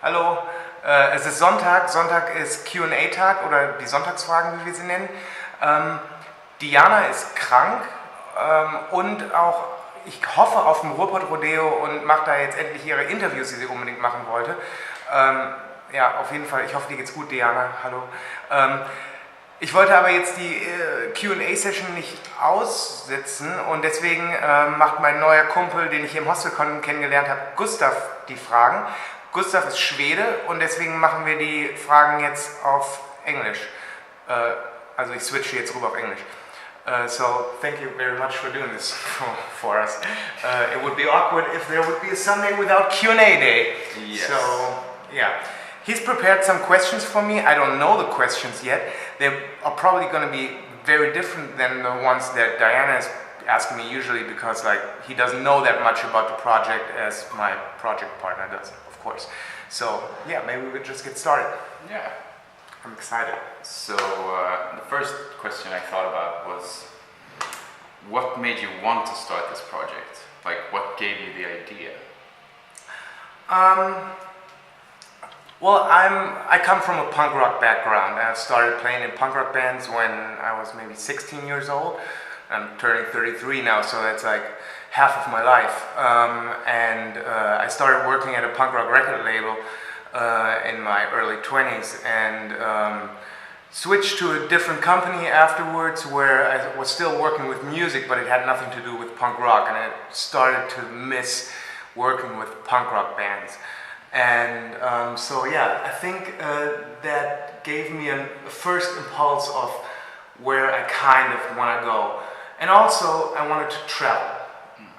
Hallo, es ist Sonntag. Sonntag ist Q&A-Tag oder die Sonntagsfragen, wie wir sie nennen. Diana ist krank und auch, ich hoffe, auf dem Ruhrpott-Rodeo und macht da jetzt endlich ihre Interviews, die sie unbedingt machen wollte. Ja, auf jeden Fall, ich hoffe, dir geht's gut, Diana. Hallo. Ich wollte aber jetzt die Q&A-Session nicht aussetzen und deswegen macht mein neuer Kumpel, den ich hier im Hostel kennengelernt habe, Gustav, die Fragen. Gustav ist Schwede und deswegen machen wir die Fragen jetzt auf Englisch. Also ich switche jetzt rüber auf Englisch. So thank you very much for doing this for us. It would be awkward if there would be a Sunday without Q&A day. Yes. So yeah. He's prepared some questions for me. I don't know the questions yet. They are probably going to be very different than the ones that Diana is asking me usually because he doesn't know that much about the project as my project partner does, of course. So yeah, maybe we could just get started. Yeah. I'm excited. So the first question I thought about was, what made you want to start this project? Like, what gave you the idea? Well, I come from a punk rock background. I started playing in punk rock bands when I was maybe 16 years old. I'm turning 33 now, so that's like half of my life. I started working at a punk rock record label in my early 20s and switched to a different company afterwards where I was still working with music, but it had nothing to do with punk rock, and I started to miss working with punk rock bands. And so yeah, I think that gave me a first impulse of where I kind of want to go. And also I wanted to travel.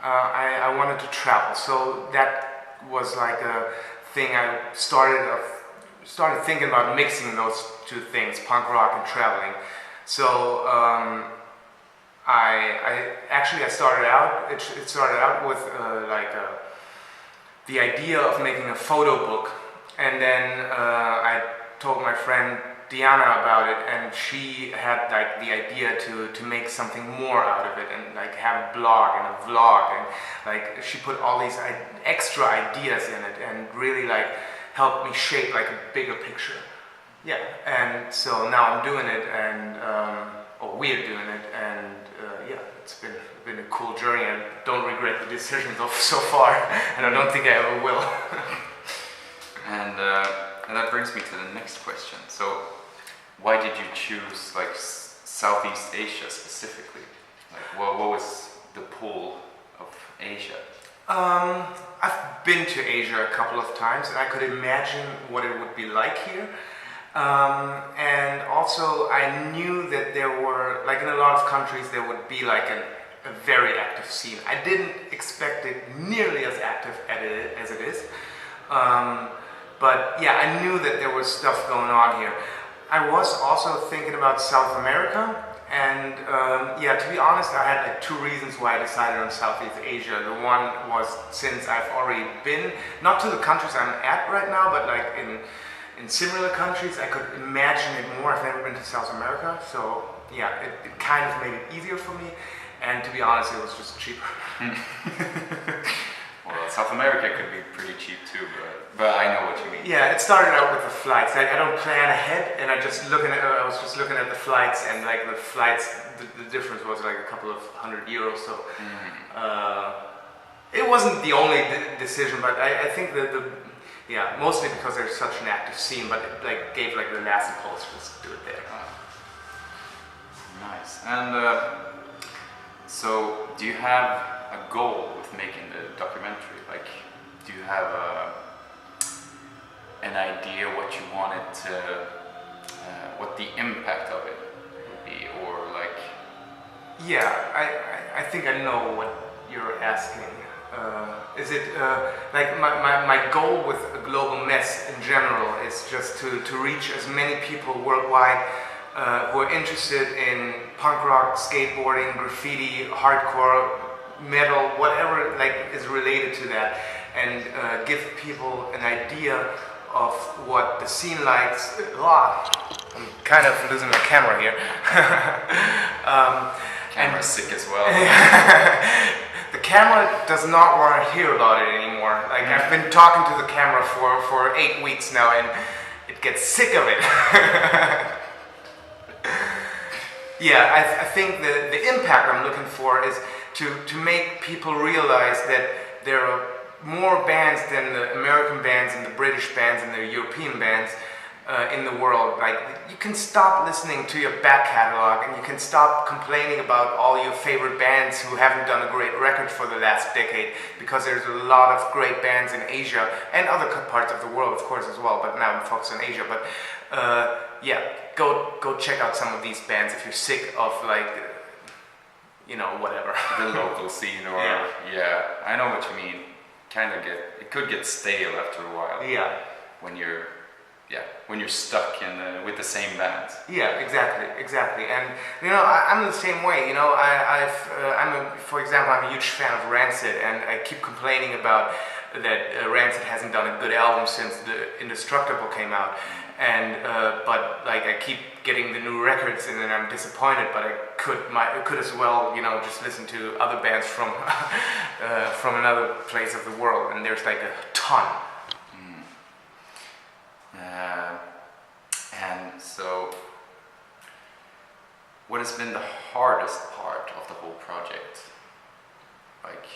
I wanted to travel, so that was like a thing I started thinking about mixing those two things, punk rock and traveling. So I started out. It started out with the idea of making a photo book, and then I told my friend Diana about it, and she had the idea to make something more out of it and have a blog and a vlog, and she put all these extra ideas in it and really helped me shape a bigger picture. Yeah, and so now I'm doing it, and or we're doing it, and yeah, it's been a cool journey. I don't regret the decisions so far, and I don't think I ever will. And that brings me to the next question. So, why did you choose Southeast Asia specifically? What was the pull of Asia? I've been to Asia a couple of times, and I could imagine what it would be like here. And also I knew that there were, in a lot of countries, there would be a very active scene. I didn't expect it nearly as active as it is. But yeah, I knew that there was stuff going on here. I was also thinking about South America, and yeah, to be honest, I had two reasons why I decided on Southeast Asia. The one was since I've already been, not to the countries I'm at right now, but in similar countries, I could imagine it more. I've never been to South America, so yeah, it kind of made it easier for me, and to be honest, it was just cheaper. Well, South America could be pretty cheap too, but I know what you mean. Yeah, it started out with the flights. I don't plan ahead, and I was just looking at the flights, and the flights, the difference was a couple of €100. So it wasn't the only decision, but I think that yeah, mostly because there's such an active scene, but it gave the last impulse to just do it there. Nice. And so, do you have a goal with making the documentary? Do you have an idea what you wanted to, what the impact of it would be, or Yeah, I think I know what you're asking. Is it my goal with a global mess in general is just to reach as many people worldwide who are interested in punk rock, skateboarding, graffiti, hardcore, metal, whatever is related to that, and give people an idea of what the scene likes. I'm kind of losing my camera here. Camera's sick as well. The camera does not want to hear about it anymore. Like I've been talking to the camera for 8 weeks now, and it gets sick of it. Yeah, I think the impact I'm looking for is to make people realize that there are more bands than the American bands and the British bands and the European bands in the world. Like, you can stop listening to your back catalog, and you can stop complaining about all your favorite bands who haven't done a great record for the last decade, because there's a lot of great bands in Asia and other parts of the world, of course, as well, but now I'm focused on Asia. But yeah, go check out some of these bands if you're sick of, like, you know, whatever. The local scene, or yeah, I know what you mean. It could get stale after a while. Yeah. When you're stuck in with the same band. Yeah, exactly. And you know, I'm the same way. You know, for example, I'm a huge fan of Rancid, and I keep complaining about that Rancid hasn't done a good album since the Indestructible came out. And but like, I keep getting the new records, and then I'm disappointed. But I could as well, you know, just listen to other bands from from another place of the world, and there's like a ton. And so, what has been the hardest part of the whole project? Like,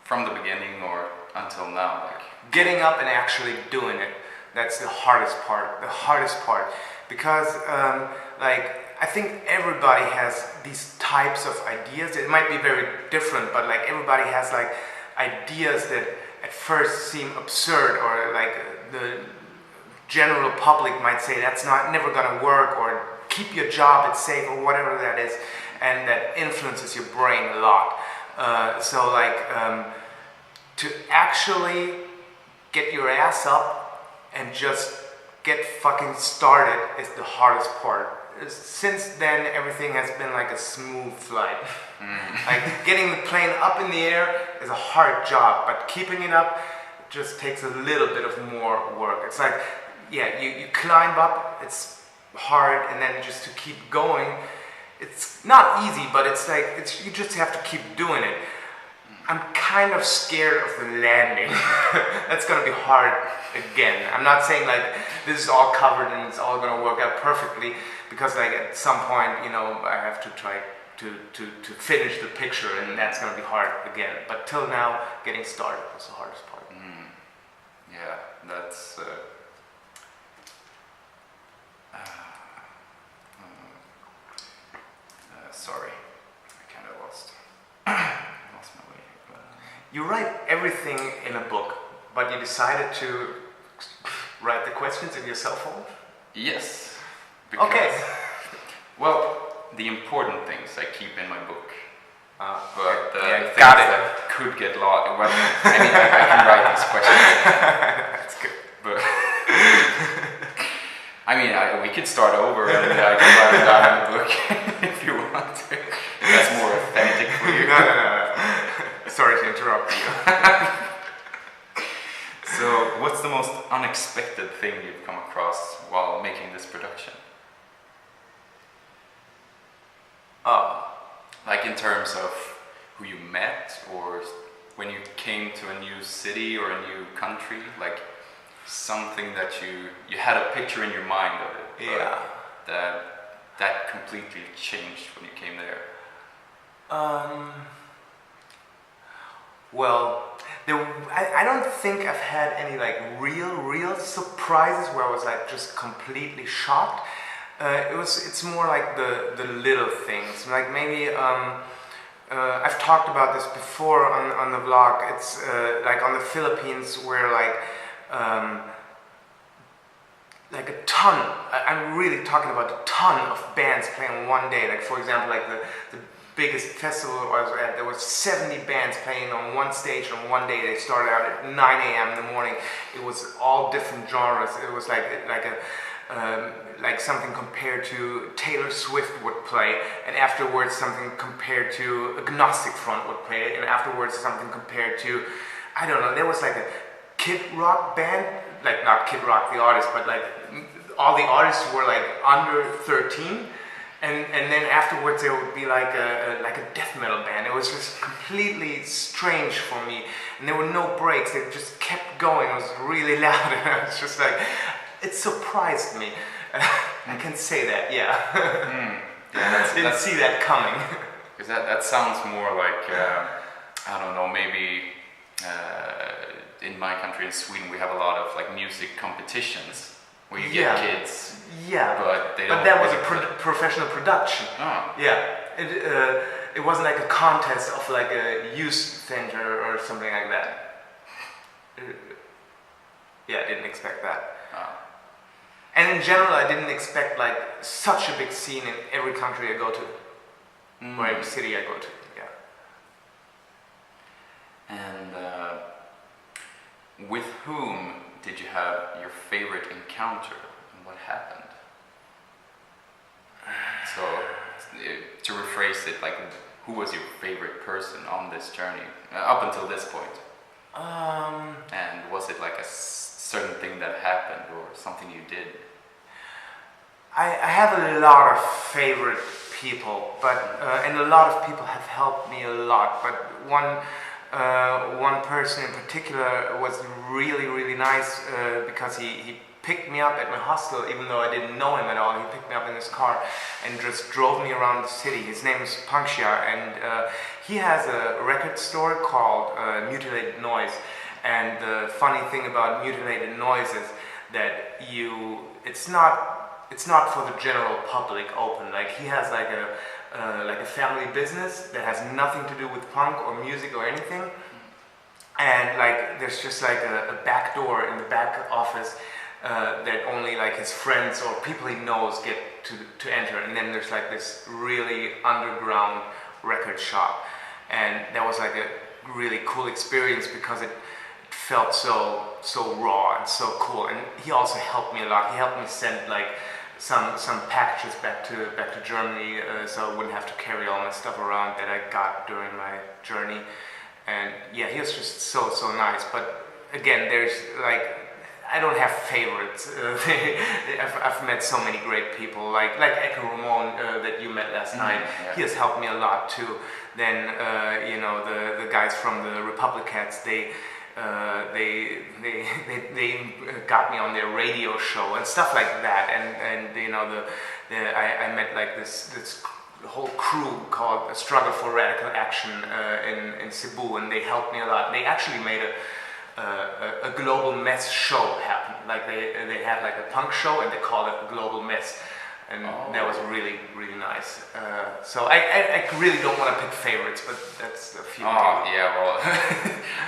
from the beginning or until now? Like, getting up and actually doing it. That's the hardest part. Because like, I think everybody has these types of ideas. It might be very different, but like, everybody has like ideas that at first seem absurd, or like the general public might say that's never gonna work, or keep your job, it's safe, or whatever that is, and that influences your brain a lot. So like, to actually get your ass up and just get fucking started is the hardest part. Since then, everything has been like a smooth flight. Like, getting the plane up in the air is a hard job, but keeping it up just takes a little bit of more work. It's like, yeah, you climb up, it's hard, and then just to keep going, it's not easy, but it's like, you just have to keep doing it. I'm kind of scared of the landing. That's gonna be hard again. I'm not saying like this is all covered and it's all gonna work out perfectly, because like, at some point, you know, I have to try to finish the picture, and that's gonna be hard again. But till now, getting started was the hardest part. Yeah, that's sorry, I kind of lost my way. You write everything in a book, but you decided to write the questions in your cell phone? Yes. Because, okay. Well, the important things I keep in my book. But the things got it. that could get lost. Well, I mean, I can write these questions. That's good. But I mean, we could start over, and I can write it down in the book if you want to. That's more authentic for you. No. Sorry to interrupt you. So, what's the most unexpected thing you've come across while making this production? Like, in terms of who you met, or when you came to a new city or a new country, like something that you had a picture in your mind of it. Yeah. That completely changed when you came there. Well, I don't think I've had any like real surprises where I was like just completely shocked. It's more like the little things. Like, maybe I've talked about this before on the vlog. It's like on the Philippines, where like a ton. I'm really talking about a ton of bands playing one day. Like, for example, like the biggest festival I was at, there was 70 bands playing on one stage on one day. They started out at 9 a.m. in the morning. It was all different genres. It was like something compared to Taylor Swift would play, and afterwards something compared to Agnostic Front would play, and afterwards something compared to, I don't know, there was like a Kid Rock band, like not Kid Rock the artist, but like all the artists were like under 13. And then afterwards there would be like a death metal band. It was just completely completely strange for me, and there were no breaks. It just kept going. It was really loud, and I was just like, it surprised me. I can say that, yeah. Yeah, Didn't see that coming. Because that sounds more like, I don't know, maybe in my country, in Sweden, we have a lot of like music competitions where you get kids. Yeah, but they don't. But that was a professional production. Oh. Yeah, it wasn't like a contest of like a youth center or something like that. Yeah, I didn't expect that. Oh. And in general, I didn't expect like such a big scene in every country I go to, or every city I go to. Yeah. And with whom did you have your favorite encounter, and what happened? So, to rephrase it, like, who was your favorite person on this journey up until this point? And was it like a certain thing that happened or something you did? I have a lot of favorite people, but and a lot of people have helped me a lot. But one person in particular was really nice because he picked me up at my hostel, even though I didn't know him at all. He picked me up in his car and just drove me around the city. His name is Pangxia, and he has a record store called Mutilated Noise. And the funny thing about Mutilated Noise is that it's not for the general public open. Like, he has like a family business that has nothing to do with punk or music or anything. And like, there's just like a back door in the back office that only like his friends or people he knows get to enter. And then there's like this really underground record shop. And that was like a really cool experience because it felt so raw and so cool. And he also helped me a lot. He helped me send like some packages back to Germany, so I wouldn't have to carry all my stuff around that I got during my journey. And yeah, he was just so nice. But again, there's like, I don't have favorites. I've met so many great people, like Echo Ramon that you met last night. Yeah. He has helped me a lot too. Then you know, the guys from the Republic Cats, they got me on their radio show and stuff like that. And you know, I met like this whole crew called A Struggle for Radical Action in Cebu, and they helped me a lot. They actually made a global mess show happen. Like they had like a punk show and they called it Global Mess, and that was really nice. So I really don't want to pick favorites, but that's a few. Yeah, well,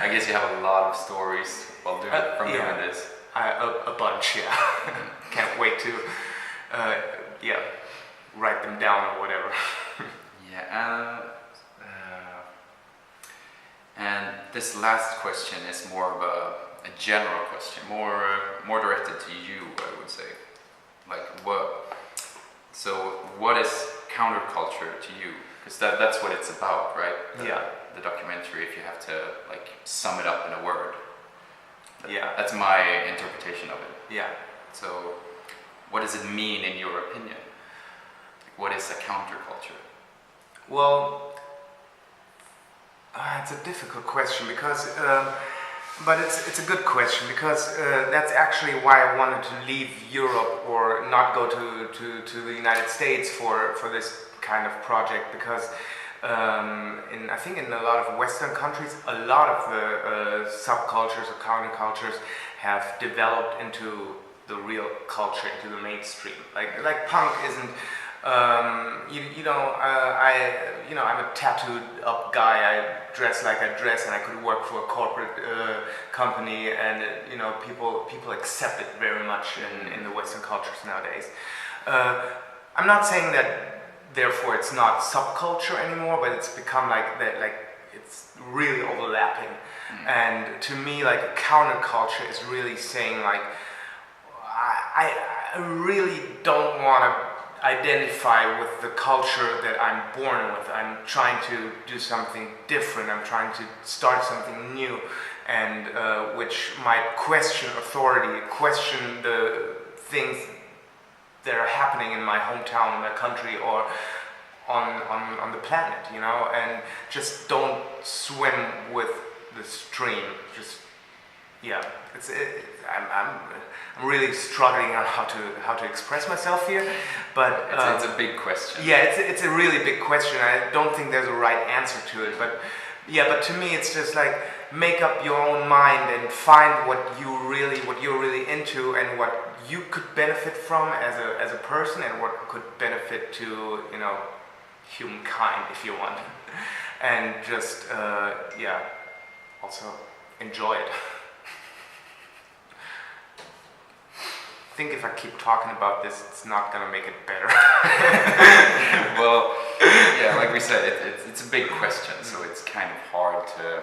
I guess you have a lot of stories while doing this. A bunch, yeah. Can't wait to write them down or whatever. Yeah, and this last question is more of a general question, more directed to you, I would say. Like, what is counterculture to you? Because that's what it's about, right? The documentary, if you have to like sum it up in a word. That's my interpretation of it. Yeah. So, what does it mean in your opinion? What is a counterculture? Well, it's a difficult question because, but it's a good question because that's actually why I wanted to leave Europe or not go to the United States for this kind of project, because I think in a lot of Western countries, a lot of the subcultures or countercultures have developed into the real culture, into the mainstream. Like punk isn't. I'm a tattooed up guy. I dress like I dress, and I could work for a corporate company, and people accept it very much in the Western cultures nowadays. I'm not saying that therefore it's not subculture anymore, but it's become like that. Like, it's really overlapping. And to me, like, a counterculture is really saying like, I really don't want to identify with the culture that I'm born with. I'm trying to do something different. I'm trying to start something new, and which might question authority, question the things that are happening in my hometown, in my country, or on the planet, and just don't swim with the stream. Just yeah, I'm really struggling on how to express myself here, but it's a big question. Yeah, it's a really big question. I don't think there's a right answer to it, but yeah, but to me it's just like make up your own mind and find what you're really into and what you could benefit from as a person and what could benefit to, you know, humankind if you want, and just yeah, also enjoy it. I think if I keep talking about this, it's not gonna make it better. Well, yeah, like we said, it's a big question, so it's kind of hard to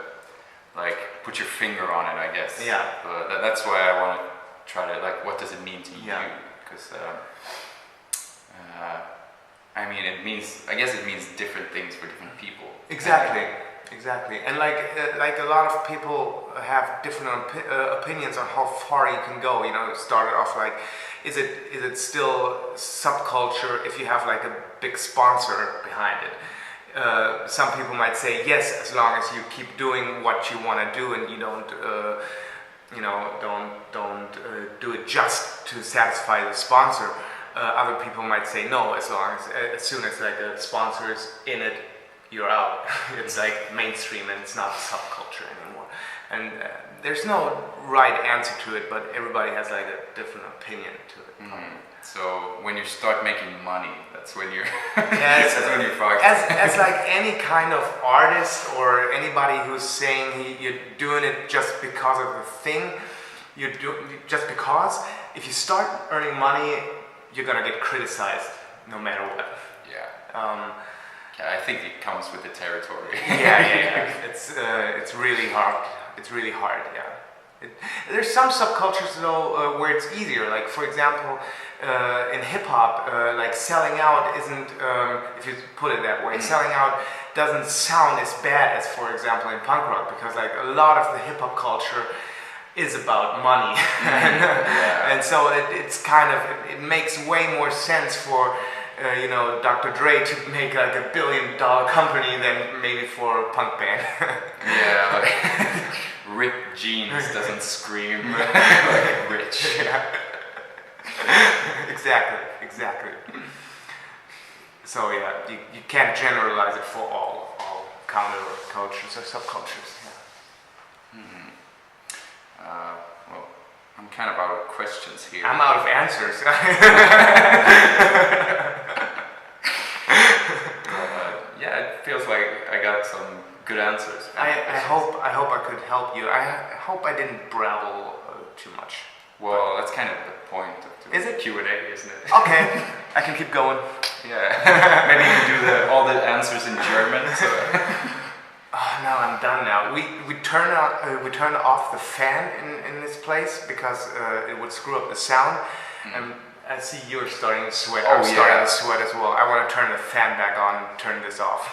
like put your finger on it, I guess. Yeah. But that's why I want to try to like, what does it mean to you? Because I mean, I guess it means different things for different people. Exactly. Exactly, and like a lot of people have different opinions on how far you can go. You know, it started off like, is it still subculture if you have like a big sponsor behind it? Some people might say yes, as long as you keep doing what you want to do and you don't, you know, don't do it just to satisfy the sponsor. Other people might say no, as soon as like a sponsor is in it, you're out. It's like mainstream and it's not subculture anymore. And there's no right answer to it, but everybody has like a different opinion to it. So when you start making money, that's when you're yes, that's when you're fucked. As like any kind of artist or anybody who's saying you're doing it just because of the thing, just because. If you start earning money, you're gonna get criticized no matter what. Yeah. I think it comes with the territory. Yeah. It's really hard. It's really hard. Yeah. There's some subcultures though where it's easier. Like for example, in hip hop, like selling out isn't, if you put it that way, selling out doesn't sound as bad as, for example, in punk rock, because like a lot of the hip hop culture is about money, and so it's kind of it makes way more sense for. You know, Dr. Dre to make like $1 billion company than maybe for a punk band. Yeah, like ripped jeans doesn't scream like rich. Yeah. Exactly. So yeah, you can't generalize it for all countercultures or subcultures. Yeah. Well, I'm kind of out of questions here. I'm out of answers. Yeah, it feels like I got some good answers. I hope I could help you. I hope I didn't babble too much. Well, that's kind of the point of the Q&A, isn't it? Okay, I can keep going. Yeah, maybe you can do all the answers in German. So. Oh, no, I'm done now. We turned off the fan in this place because it would screw up the sound. And I see you're starting to sweat. I'm starting to sweat as well. I want to turn the fan back on and turn this off.